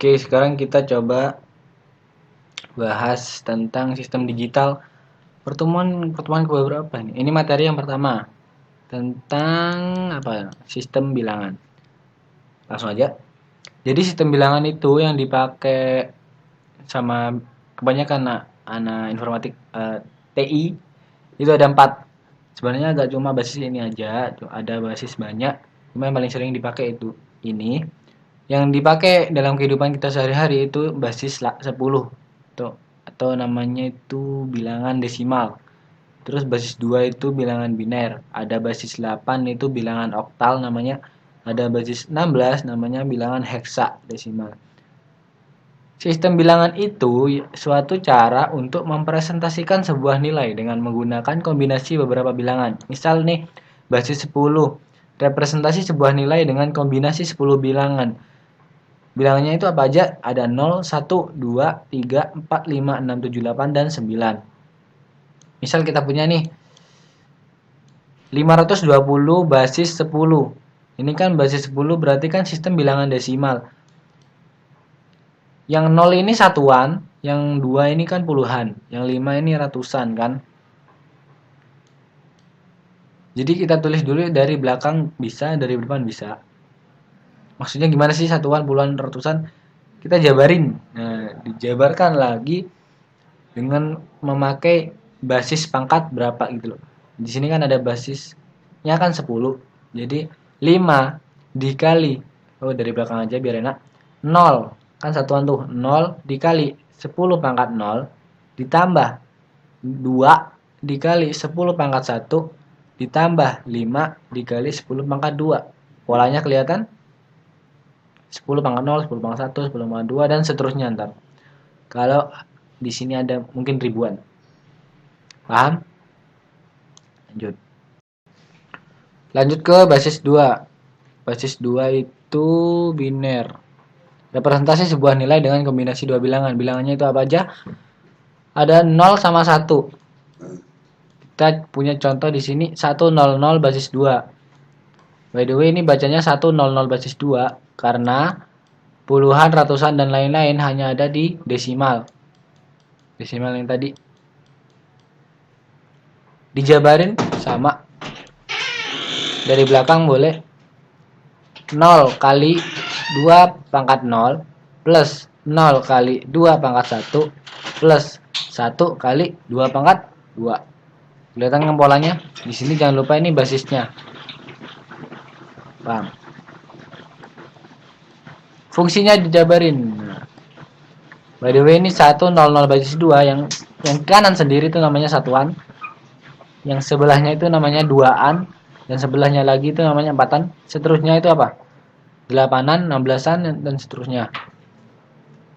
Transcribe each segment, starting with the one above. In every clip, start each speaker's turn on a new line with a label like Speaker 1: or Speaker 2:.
Speaker 1: Oke, sekarang kita coba bahas tentang sistem digital. Pertemuan keberapa nih? Ini materi yang pertama tentang sistem bilangan. Langsung aja. Jadi sistem bilangan itu yang dipakai sama kebanyakan anak informatik TI itu ada 4. Sebenarnya agak cuma basis ini aja, ada basis banyak. Cuma yang paling sering dipakai itu ini. Yang dipakai dalam kehidupan kita sehari-hari itu basis 10 atau namanya itu bilangan desimal. Terus basis 2 itu bilangan biner. Ada basis 8 itu bilangan oktal namanya. Ada basis 16 namanya bilangan heksadesimal. Sistem bilangan itu suatu cara untuk mempresentasikan sebuah nilai dengan menggunakan kombinasi beberapa bilangan. Misal nih, basis 10 representasi sebuah nilai dengan kombinasi 10 bilangan. Bilangannya itu apa aja? Ada 0, 1, 2, 3, 4, 5, 6, 7, 8, dan 9. Misal kita punya nih 520 basis 10. Ini kan basis 10 berarti kan sistem bilangan desimal. Yang 0 ini satuan, yang 2 ini kan puluhan, yang 5 ini ratusan kan. Jadi kita tulis dulu dari belakang bisa, dari depan bisa. Maksudnya gimana sih satuan, puluhan, ratusan? Kita jabarin. Nah, dijabarkan lagi dengan memakai basis pangkat berapa gitu loh. Di sini kan ada basisnya kan 10. Jadi 5 dikali dari belakang aja biar enak. 0 kan satuan tuh. 0 dikali 10 pangkat 0 ditambah 2 dikali 10 pangkat 1 ditambah 5 dikali 10 pangkat 2. Polanya kelihatan? 10 pangkat 0, 10 pangkat 1, 10 pangkat 2, dan seterusnya ntar. Kalau di sini ada mungkin ribuan. Paham? Lanjut ke basis 2. Basis 2 itu biner. Representasi sebuah nilai dengan kombinasi dua bilangan. Bilangannya itu apa aja? Ada 0 sama 1. Kita punya contoh di sini 100 basis 2. By the way, ini bacanya 100 basis 2 karena puluhan, ratusan, dan lain-lain hanya ada di desimal. Desimal yang tadi. Dijabarin sama. Dari belakang boleh 0 kali 2 pangkat 0 plus 0 kali 2 pangkat 1 plus 1 kali 2 pangkat 2. Kelihatan kan polanya? Di sini jangan lupa ini basisnya. Paham? Fungsinya dijabarin. By the way, ini 100 basis 2 yang kanan sendiri itu namanya satuan. Yang sebelahnya itu namanya duaan, dan sebelahnya lagi itu namanya empatan. Seterusnya itu apa? 8-an, 16-an, dan seterusnya.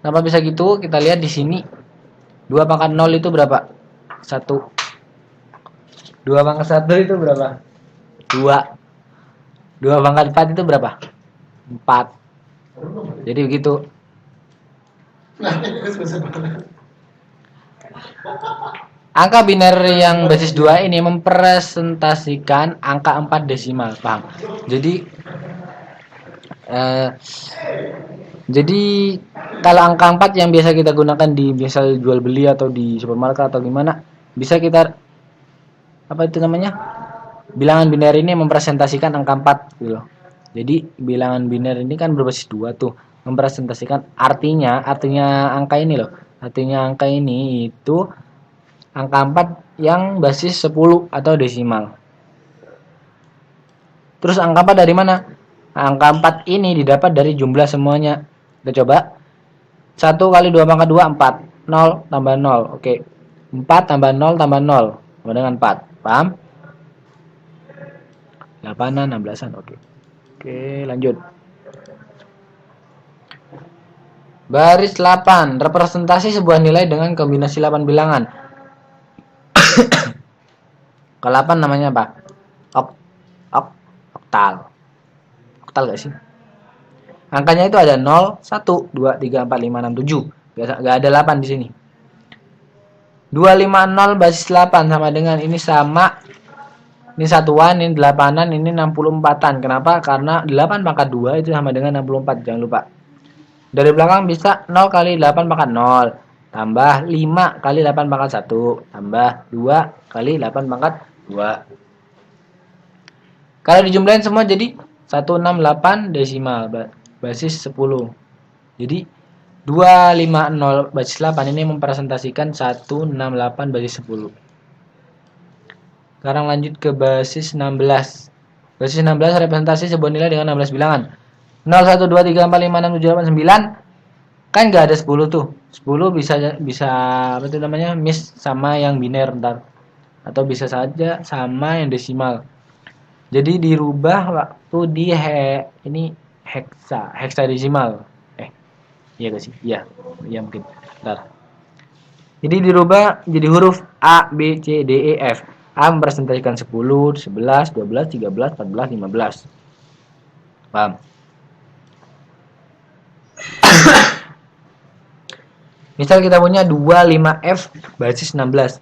Speaker 1: Kenapa bisa gitu? Kita lihat di sini. 2 pangkat 0 itu berapa? 1. 2 pangkat 1 itu berapa? 2. 2 pangkat 4 itu berapa? 4. Jadi begitu. Angka biner yang basis 2 ini mempresentasikan angka 4 desimal, paham? Jadi kalau angka 4 yang biasa kita gunakan di misal jual beli atau di supermarket atau gimana, bisa kita bilangan biner ini mempresentasikan angka 4 gitu loh. Jadi bilangan biner ini kan berbasis 2 tuh, mempresentasikan artinya angka ini loh. Artinya angka ini itu angka 4 yang basis 10 atau desimal. Terus angka 4 dari mana? Angka 4 ini didapat dari jumlah semuanya. Kita coba. 1 kali 2 pangkat 2, 4. 0 tambah 0. Oke. 4 tambah 0 tambah 0. Sama dengan 4. Paham? 8-an, 16-an. Oke. Oke, lanjut. Baris 8. Representasi sebuah nilai dengan kombinasi 8 bilangan. Ke 8 namanya apa? Oktal. Oktal gak sih? Angkanya itu ada 0, 1, 2, 3, 4, 5, 6, 7. Gak ada 8 di sini. 250 basis 8 sama dengan ini sama. Ini satuan, ini 8-an, ini 64-an. Kenapa? Karena 8 pangkat 2 itu sama dengan 64. Jangan lupa. Dari belakang bisa 0 kali 8 pangkat 0 tambah 5 kali 8 pangkat 1 tambah 2 kali 8 pangkat 2. Kalau dijumlahin semua jadi 168 desimal basis 10. Jadi 250 basis 8 ini mempresentasikan 168 basis 10. Sekarang lanjut ke basis 16. Basis 16 representasi sebuah nilai dengan 16 bilangan. 0, 1, 2, 3, 4, 5, 6, 7, 8, 9. Kan nggak ada 10 tuh. 10 bisa apa itu namanya? Miss sama yang biner ntar. Atau bisa saja sama yang desimal. Jadi dirubah waktu di ini heksadesimal. Iya gak sih? Iya. Iya mungkin. Ntar. Jadi dirubah jadi huruf A, B, C, D, E, F. A mempresentasikan 10, 11, 12, 13, 14, 15. Paham? Misal kita punya 25F basis 16.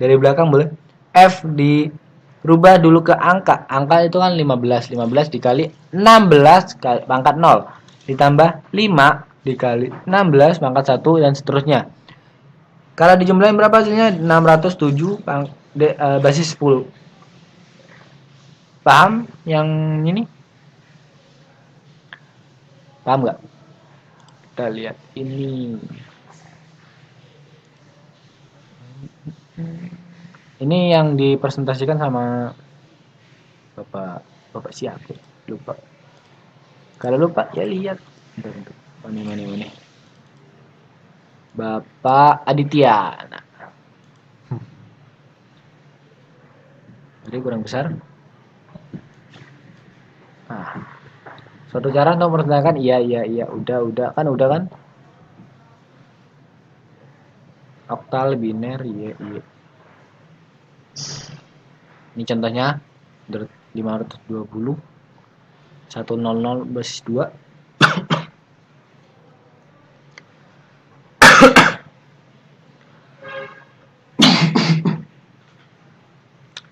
Speaker 1: Dari belakang boleh. F dirubah dulu ke angka. Angka itu kan 15. 15 dikali 16 pangkat 0. Ditambah 5 dikali 16 pangkat 1 dan seterusnya. Kalau dijumlahin berapa hasilnya? 607 basis 10. Paham yang ini? Paham nggak? Kita lihat ini. Ini yang dipresentasikan sama Bapak siapa? Lupa. Kalau lupa ya lihat. Bentar. Mana. Bapak Aditya. Nah. Jadi kurang besar. Nah. Suatu cara untuk memperkenalkan iya, udah kan? Oktal biner iya. Ini contohnya 520 100 basis 2.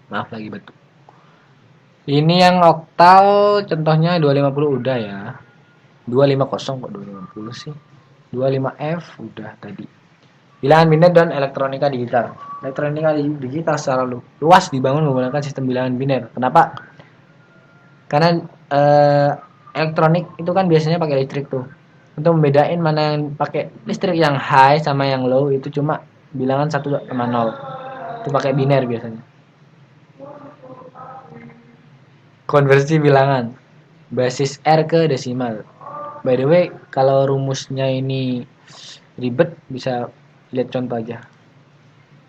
Speaker 1: Maaf lagi batuk. Ini yang oktal contohnya 250 udah ya. 250 kok 250 sih. 25F udah tadi. Bilangan biner dan elektronika digital. Elektronika digital secara luas dibangun menggunakan sistem bilangan biner. Kenapa? Karena elektronik itu kan biasanya pakai listrik tuh. Untuk membedain mana yang pakai listrik yang high sama yang low itu cuma bilangan 1 sama 0. Itu pakai biner biasanya. Konversi bilangan basis R ke desimal. By the way, kalau rumusnya ini ribet bisa lihat contoh aja.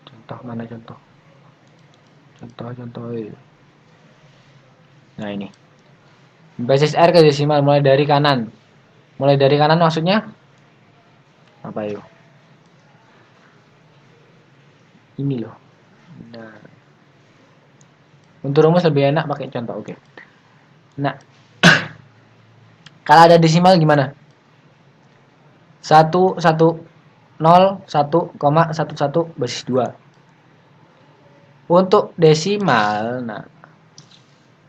Speaker 1: Contoh mana contoh? Contoh. Nah ini. Basis R ke desimal mulai dari kanan. Mulai dari kanan maksudnya apa yuk? Ini loh. Nah. Untuk rumus lebih enak pakai contoh, oke. Nah. Kalau ada desimal gimana? 1 0 1,11 basis 2. Untuk desimal, nah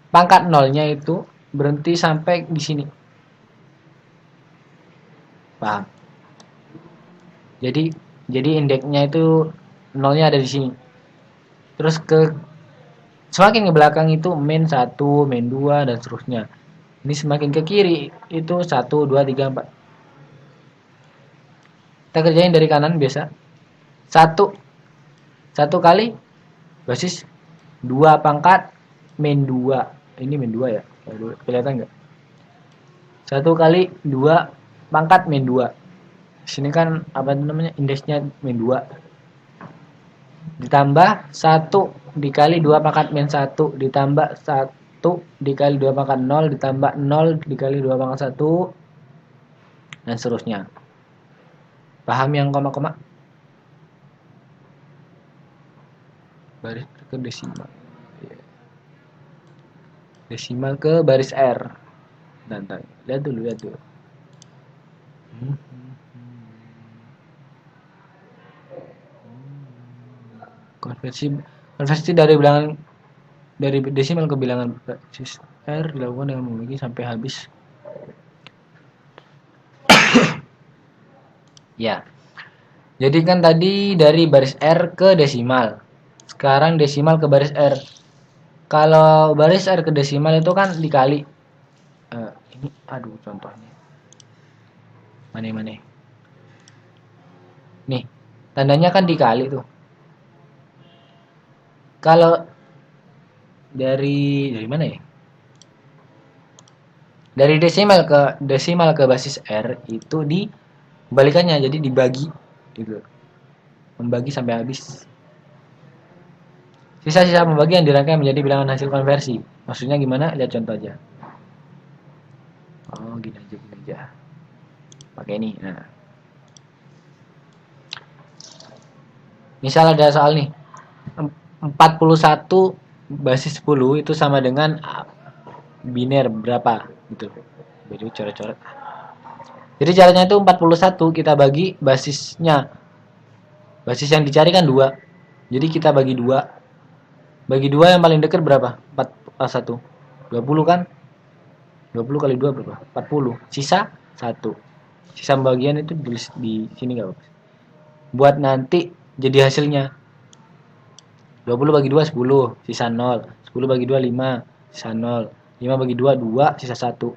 Speaker 1: pangkat nolnya itu berhenti sampai di sini. Paham? Jadi indeksnya itu nolnya ada di sini. Terus semakin ke belakang itu min 1, min 2 dan seterusnya. Ini semakin ke kiri itu 1, 2, 3, 4. Kita kerjain dari kanan biasa. 1 kali basis 2 pangkat min 2. Ini min 2 ya. Kelihatan enggak? 1 kali 2 pangkat min 2. Sini kan apa namanya? Indeksnya min 2. Ditambah 1 dikali 2 pangkat min 1 ditambah 1 dikali 2 pangkat 0 ditambah 0 dikali 2 pangkat 1 dan seterusnya. Paham yang koma-koma? Baris ke desimal. Desimal ke baris R. Dan lihat dulu. Konversi dari desimal ke bilangan basis R dilakukan dengan memiliki sampai habis. Ya. Jadi kan tadi dari baris R ke desimal. Sekarang desimal ke baris R. Kalau baris R ke desimal itu kan dikali. Ini aduh contohnya. Mana? Nih, tandanya kan dikali tuh. Kalau dari mana ya? Dari desimal ke basis R itu dibalikannya, jadi dibagi gitu. Membagi sampai habis. Sisa-sisa pembagi yang dirangkai menjadi bilangan hasil konversi. Maksudnya gimana? Lihat contoh aja. Oh, gini aja. Pakai ini. Nah. Misal ada soal nih. 41 basis 10 itu sama dengan biner berapa gitu. Jadi coret-coret. Jadi caranya itu 41 kita bagi basisnya. Basis yang dicari kan 2. Jadi kita bagi 2. Bagi 2 yang paling dekat berapa? 41. 20 kan? 20 kali 2 berapa? 40. Sisa 1. Sisa bagian itu di sini enggak apa. Buat nanti jadi hasilnya. 20 bagi 2 10, sisa 0. 10 bagi 2 5, sisa 0. 5 bagi 2 2, sisa 1.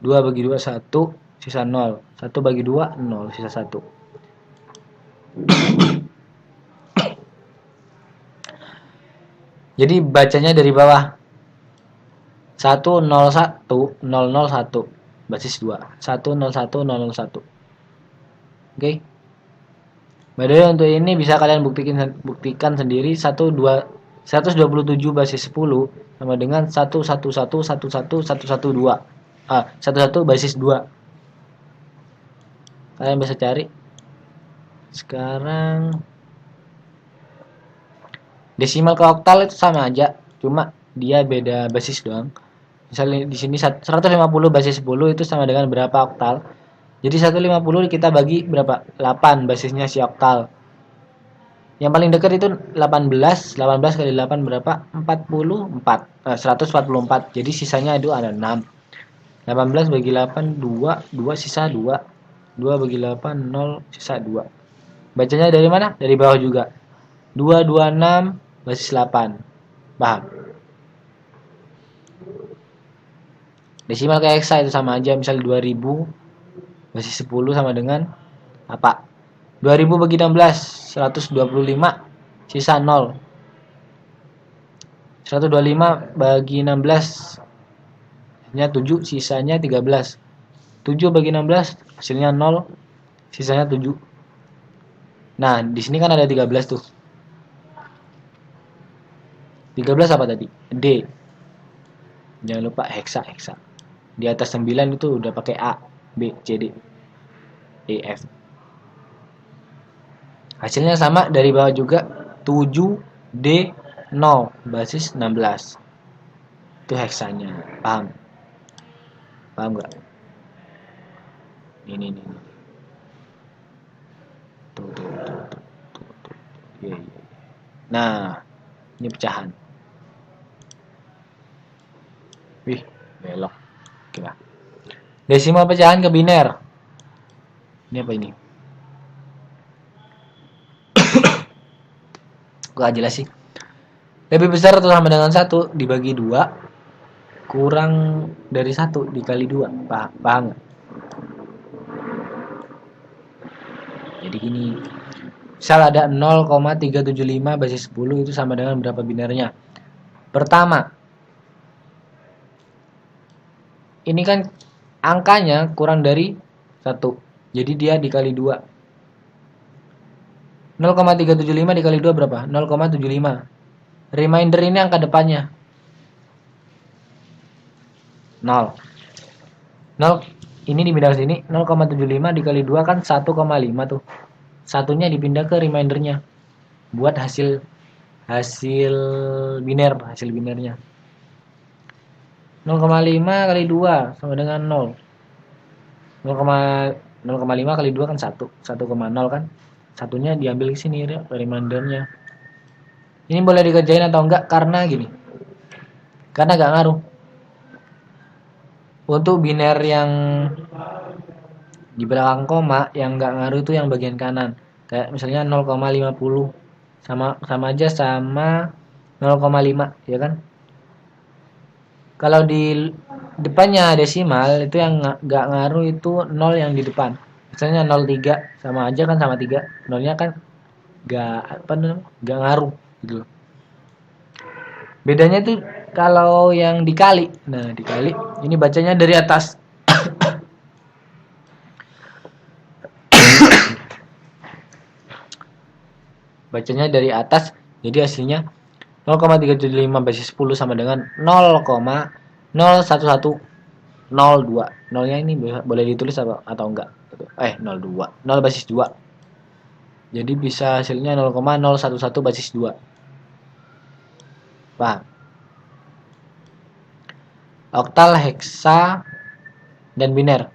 Speaker 1: 2 bagi 2 1, sisa 0. 1 bagi 2 0, sisa 1. Jadi bacanya dari bawah. 101 001 basis 2. 101 001. Oke. By the way, untuk ini bisa kalian buktikan sendiri. 127 basis 10 sama dengan 111 11 basis 2. Kalian bisa cari. Sekarang desimal ke oktal itu sama aja, cuma dia beda basis doang. Misalnya di sini 150 basis 10 itu sama dengan berapa oktal? Jadi 150 kita bagi berapa? 8 basisnya si oktal. Yang paling dekat itu 18. 18 kali 8 berapa? 44. 144. Jadi sisanya itu ada 6. 18 bagi 8 2, 2 sisa 2. 2 bagi 8 0 sisa 2. Bacanya dari mana? Dari bawah juga. 226 basis 8. Paham? Desimal ke heksa itu sama aja. Misal 2000 basis 10 sama dengan apa? 2000 bagi 16 125 sisa 0. 125 bagi 16 hasilnya 7, sisanya 13. 7 bagi 16 hasilnya 0, sisanya 7. Nah, di sini kan ada 13 tuh. 13 apa tadi? D. Jangan lupa heksa. Di atas 9 itu udah pakai A, B, C, D, E, F. Hasilnya sama dari bawah juga 7, D, 0, basis 16. Itu heksanya. Paham? Paham nggak? Ini. Tuh. Iya. Nah, ini pecahan. Wih, belok. Oke lah. Desimal pecahan ke biner. Ini apa ini? Gak jelas sih. Lebih besar atau sama dengan 1 dibagi 2 kurang dari 1 dikali 2. Paham gak? Jadi gini. Misal ada 0,375 basis 10 itu sama dengan berapa binernya? Pertama, ini kan angkanya kurang dari 1. Jadi dia dikali 2. 0,375 dikali 2 berapa? 0,75. Reminder ini angka depannya 0. 0 ini dipindah ke sini. 0,75 dikali 2 kan 1,5 tuh. Satunya dipindah ke remindernya buat hasil binernya. 0,5 kali 2 sama dengan 0. 0,5 kali 2 kan 1. 1,0 kan. Satunya diambil ke sini remindernya. Ini boleh dikerjain atau enggak karena gini. Karena enggak ngaruh. Untuk biner yang Di belakang koma yang nggak ngaruh itu yang bagian kanan. Kayak misalnya 0,50 sama aja sama 0,5 ya kan? Kalau di depannya desimal itu yang nggak ngaruh itu 0 yang di depan. Misalnya 0,3 sama aja kan sama 3. Nolnya kan nggak apa namanya? Nggak ngaruh gitu loh. Bedanya tuh kalau yang dikali. Nah, dikali ini bacanya dari atas. Bacanya dari atas. Jadi hasilnya 0,375 basis 10 sama dengan 0,011002. Nolnya ini boleh ditulis atau enggak? 02. 0 basis 2. Jadi bisa hasilnya 0,011 basis 2. Paham? Oktal, heksa, dan biner.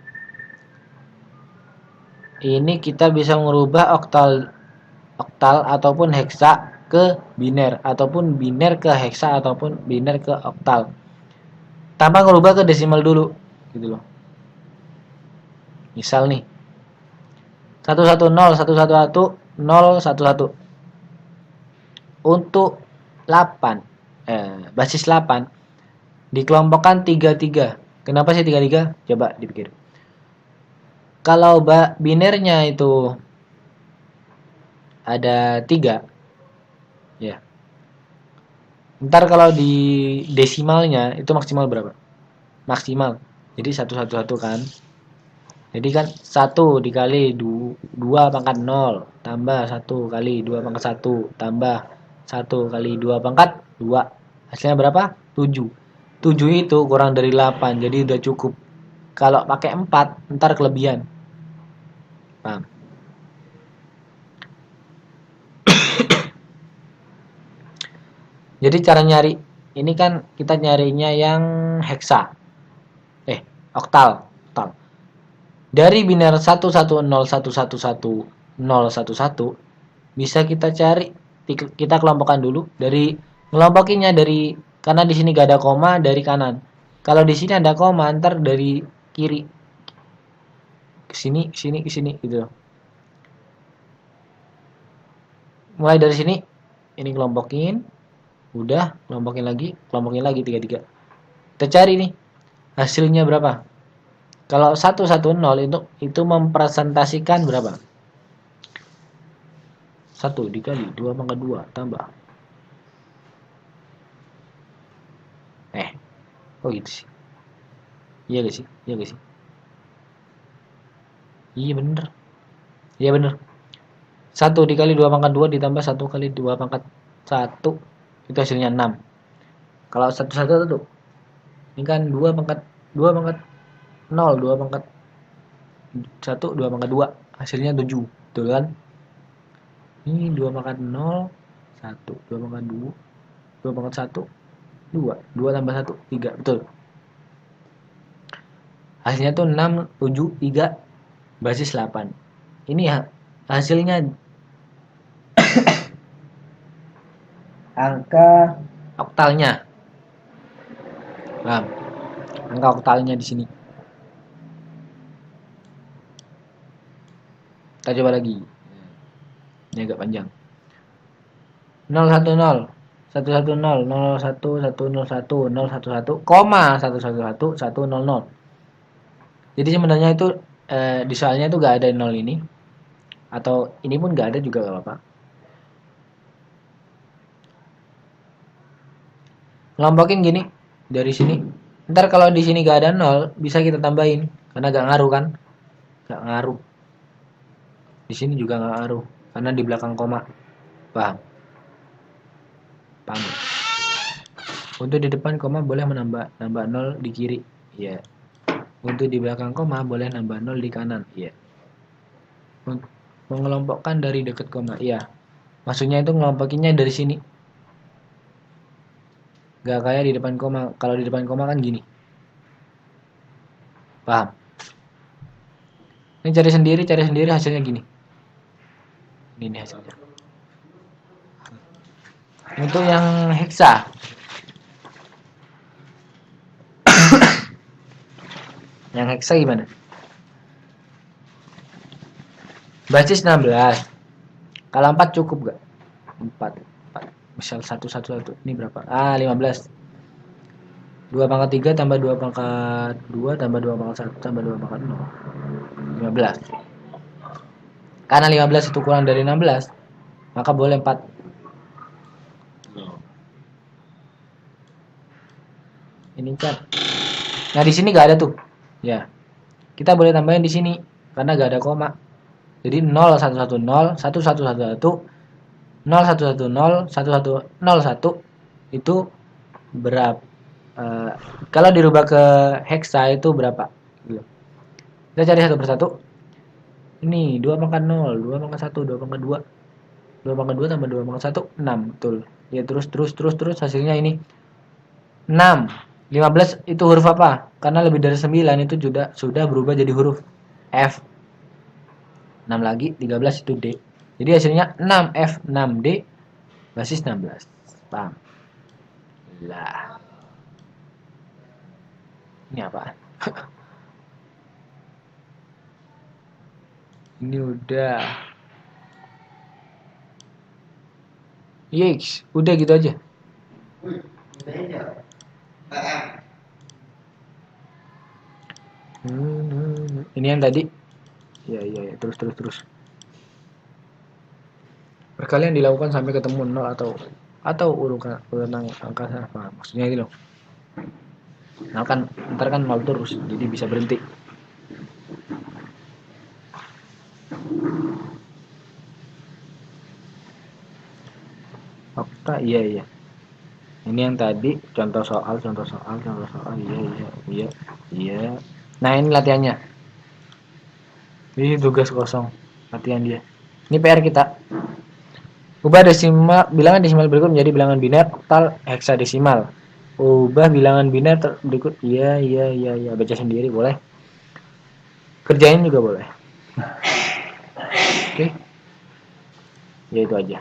Speaker 1: Ini kita bisa merubah oktal ataupun heksa ke biner, ataupun biner ke heksa, ataupun biner ke oktal. Tanpa merubah ke desimal dulu, gitu loh. Misal nih, 110111011. Untuk 8, basis 8 dikelompokkan 33. Kenapa sih 33? Coba dipikir. Kalau binernya itu ada 3, ya. Ntar kalau di desimalnya itu maksimal berapa? Maksimal. Jadi 111 kan. Jadi kan 1 dikali 2 pangkat 0 tambah 1 kali 2 pangkat 1 tambah 1 kali 2 pangkat 2. Hasilnya berapa? 7. 7 itu kurang dari 8, jadi udah cukup. Kalau pakai 4 ntar kelebihan. Paham? Jadi cara nyari ini kan kita nyarinya yang heksa. Oktal. Dari biner 110111011 bisa kita cari, kita kelompokkan dulu dari ngelompokinnya dari, karena di sini gak ada koma, dari kanan. Kalau di sini ada koma, ntar dari kiri ke sini gitu. Mulai dari sini ini kelompokin, udah kelompokin lagi 33. Kita cari nih hasilnya berapa. Kalau 110 itu mempresentasikan berapa? 1 dikali 2 pangkat 2 tambah. Oh gitu sih. Iya gak sih? Iya bener. 1 dikali 2 pangkat 2 ditambah 1 kali 2 pangkat 1 itu hasilnya 6. Kalau 1 tuh ini kan 2 pangkat 0, 2 pangkat 1, 2 pangkat 2 hasilnya 7, betul kan? Ini 2 pangkat 0, 1, 2 pangkat 2, 2 pangkat 1, 2, 2 tambah 1, 3, betul. Hasilnya tuh 6, 7, 3, basis 8. Ini ya hasilnya angka oktalnya. Paham? Angka oktalnya di sini. Kita coba lagi. Ini agak panjang. 010 110 01 101 011 koma 111 100. Jadi sebenarnya itu di soalnya itu gak ada 0 ini, atau ini pun gak ada juga gak apa-apa. Lompokin gini dari sini. Ntar kalau di sini gak ada 0 bisa kita tambahin karena gak ngaruh kan? Gak ngaruh. Di sini juga gak ngaruh karena di belakang koma. Paham? Untuk di depan koma boleh nambah 0 di kiri. Iya. Untuk di belakang koma boleh nambah 0 di kanan. Iya. Mengelompokkan dari dekat koma. Iya. Maksudnya itu ngelompokinnya dari sini. Gak kayak di depan koma. Kalau di depan koma kan gini. Paham? Ini cari sendiri hasilnya gini. Ini hasilnya. Untuk yang heksa. Yang heksa gimana? basis 16. Kalau 4 cukup gak? 4. Misal 1 ini berapa? 15. 2 pangkat 3 tambah 2 pangkat 2 tambah 2 pangkat 1 tambah 2 pangkat 0. 15. Karena 15 itu kurang dari 16, maka boleh 4. Ini cat. Nah, di sini gak ada tuh. Ya. Kita boleh tambahin di sini karena gak ada koma. Jadi 0 1 1 0 1 1 1 1 0 1 1 0 1 1 0 1 itu berapa? Kalau dirubah ke heksa itu berapa? Kita cari satu persatu. Ini 2 pangkat 0, 2 pangkat 1, 2 pangkat 2. 2 pangkat 2 tambah 2 pangkat 1, 6. Betul. Ya terus hasilnya ini 6. 15 itu huruf apa? Karena lebih dari 9 itu sudah berubah jadi huruf F. 6 lagi 13 itu D. Jadi hasilnya 6F 6D basis 16. Paham? Lah. Ini apaan? Ini udah. Yes, udah gitu aja. Ini yang tadi. Ya, terus. Perkalian dilakukan sampai ketemu 0 atau urutan angka apa? Maksudnya gitu loh. Nah kan ntar kan 0 terus, jadi bisa berhenti. Fakta, iya. Ini yang tadi contoh soal. Iya. Nah, ini latihannya. Ini tugas kosong, latihan dia. Ini PR kita. Ubah bilangan desimal berikut menjadi bilangan biner oktal heksadesimal. Ubah bilangan biner berikut. Iya. Baca sendiri boleh. Kerjain juga boleh. Oke. Ya itu aja.